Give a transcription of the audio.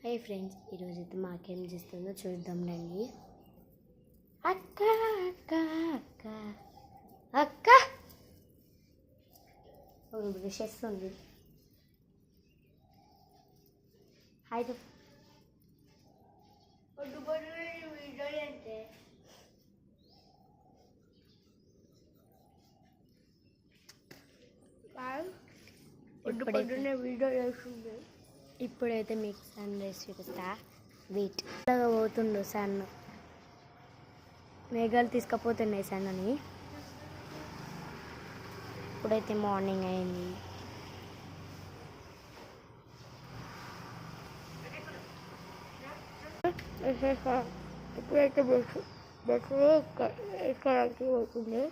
హే friends, ఈరోజు అయితే మాకేం చేస్తుందో చూద్దాం రండి. అక్క అక్క అక్క అక్క బ్రష్ చేస్తుంది. అయితే ఇప్పుడైతే మీకు సన్ రైజ్ చూపిస్తా. వెయిట్ పోతుండు సన్, మేఘాలు తీసుకుపోతున్నాయి సన్ అని. ఇప్పుడైతే మార్నింగ్ అయింది. ఇప్పుడైతే బస్సు ఎక్కడానికి పోతుంది.